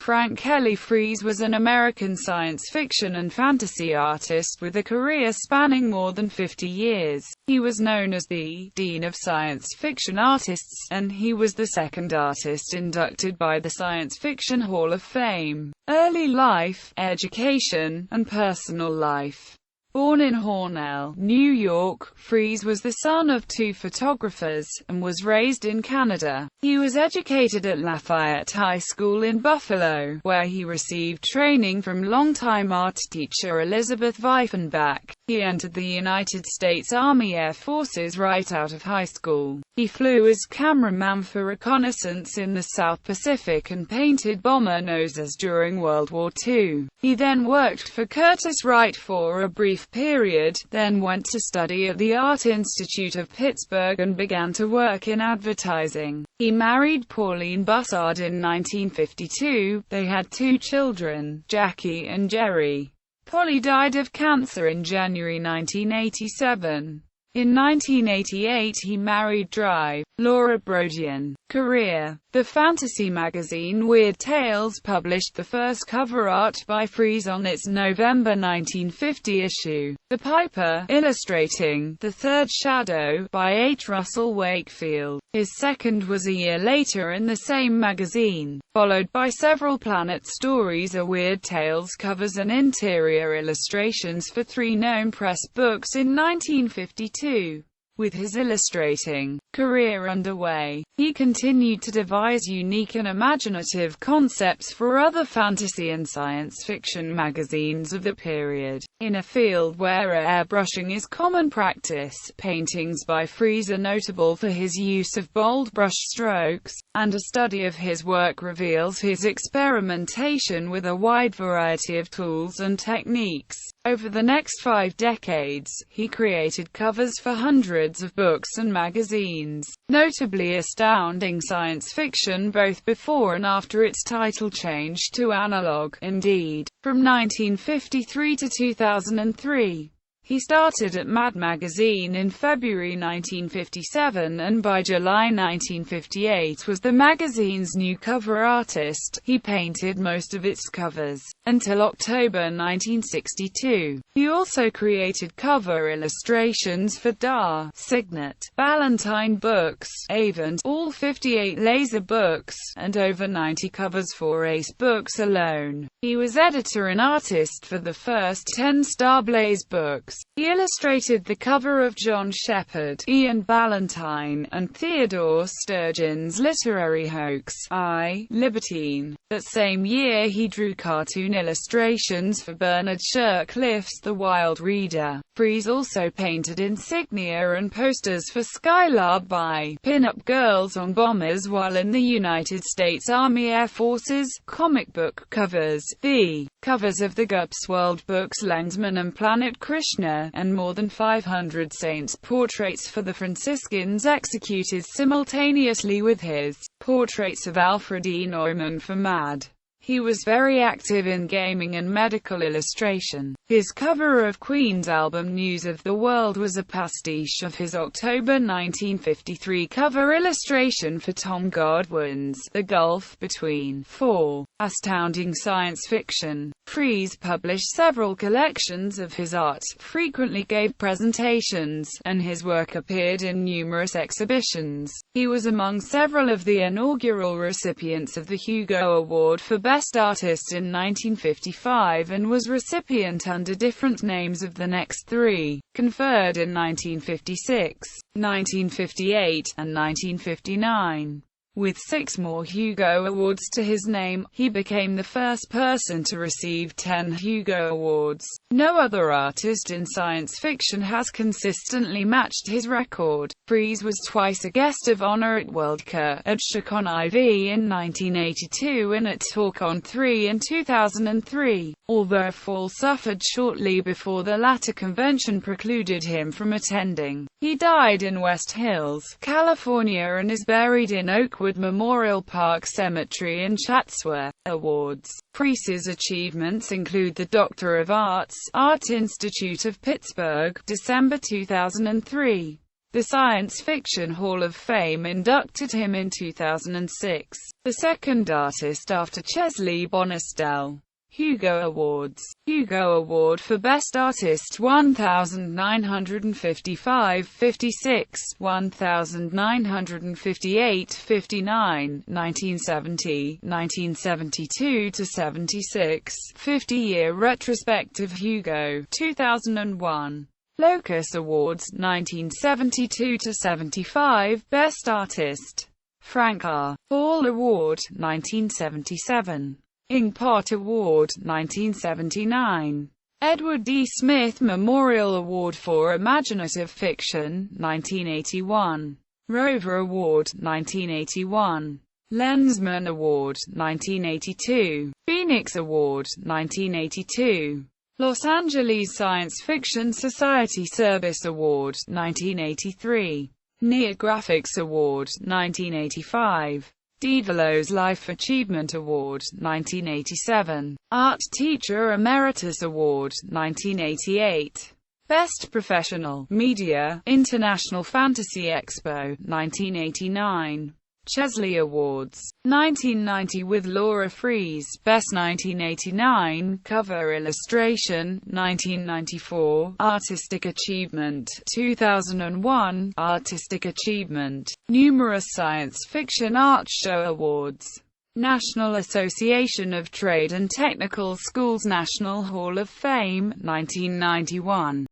Frank Kelly Freas was an American science fiction and fantasy artist with a career spanning more than 50 years. He was known as the Dean of Science Fiction Artists, and he was the second artist inducted by the Science Fiction Hall of Fame. Early life, education, and personal life. Born in Hornell, New York, Freas was the son of two photographers, and was raised in Canada. He was educated at Lafayette High School in Buffalo, where he received training from longtime art teacher Elizabeth Weifenbach. He entered the United States Army Air Forces right out of high school. He flew as cameraman for reconnaissance in the South Pacific and painted bomber noses during World War II. He then worked for Curtiss Wright for a brief period, then went to study at the Art Institute of Pittsburgh and began to work in advertising. He married Pauline Bussard in 1952. They had two children, Jackie and Jerry. Polly died of cancer in January 1987. In 1988 he married Drive, Laura Brodian. Career. The fantasy magazine Weird Tales published the first cover art by Freas on its November 1950 issue. The Piper, illustrating The Third Shadow, by H. Russell Wakefield. His second was a year later in the same magazine, followed by several Planet Stories, a Weird Tales covers and interior illustrations for three known press books in 1952. With his illustrating career underway, he continued to devise unique and imaginative concepts for other fantasy and science fiction magazines of the period. In a field where airbrushing is common practice, paintings by Freas are notable for his use of bold brush strokes, and a study of his work reveals his experimentation with a wide variety of tools and techniques. Over the next 5 decades, he created covers for hundreds of books and magazines, notably Astounding Science Fiction both before and after its title change to analog, Indeed. From 1953 to 2003. He started at Mad Magazine in February 1957 and by July 1958 was the magazine's new cover artist. He painted most of its covers until October 1962. He also created cover illustrations for Da, Signet, Ballantine Books, Avant, all 58 Laser Books, and over 90 covers for Ace Books alone. He was editor and artist for the first 10 Star Blaze books. He illustrated the cover of John Shepard, Ian Ballantine, and Theodore Sturgeon's literary hoax, I, Libertine. That same year he drew cartoon illustrations for Bernard Shercliffe's The Wild Reader. Freas also painted insignia and posters for Skylab by pin-up girls on bombers while in the United States Army Air Forces. Comic book covers. The covers of the Gups World books Lensman and Planet Krishna, and more than 500 saints' portraits for the Franciscans executed simultaneously with his portraits of Alfred E. Neumann for Mad. He was very active in gaming and medical illustration. His cover of Queen's album News of the World was a pastiche of his October 1953 cover illustration for Tom Godwin's The Gulf Between. 4. Astounding Science Fiction. Freas published several collections of his art, frequently gave presentations, and his work appeared in numerous exhibitions. He was among several of the inaugural recipients of the Hugo Award for Best Artist in 1955 and was recipient under different names of the next 3, conferred in 1956, 1958, and 1959. With 6 more Hugo Awards to his name, he became the first person to receive 10 Hugo Awards. No other artist in science fiction has consistently matched his record. Freas was twice a guest of honor at Worldcon, at Chacon IV in 1982 and at TalkOn 3 in 2003, although a fall suffered shortly before the latter convention precluded him from attending. He died in West Hills, California and is buried in Oakwood Memorial Park Cemetery in Chatsworth. Awards. Freas's achievements include the Doctor of Arts, Art Institute of Pittsburgh, December 2003. The Science Fiction Hall of Fame inducted him in 2006, the second artist after Chesley Bonestell. Hugo Awards. Hugo Award for Best Artist 1955, 56, 1958, 59, 1970, 1972–76, 50-year retrospective Hugo, 2001. Locus Awards 1972–75, Best Artist. Frank R. Hall Award, 1977. Inkpot Award, 1979. Edward D. Smith Memorial Award for Imaginative Fiction, 1981. Rover Award, 1981. Lensman Award, 1982. Phoenix Award, 1982. Los Angeles Science Fiction Society Service Award, 1983. Neographics Award, 1985. Daedalus Life Achievement Award, 1987. Art Teacher Emeritus Award, 1988. Best Professional Media, International Fantasy Expo, 1989. Chesley Awards, 1990 with Laura Freas, Best 1989, Cover Illustration, 1994, Artistic Achievement, 2001, Artistic Achievement, numerous Science Fiction Art Show Awards. National Association of Trade and Technical Schools National Hall of Fame, 1991.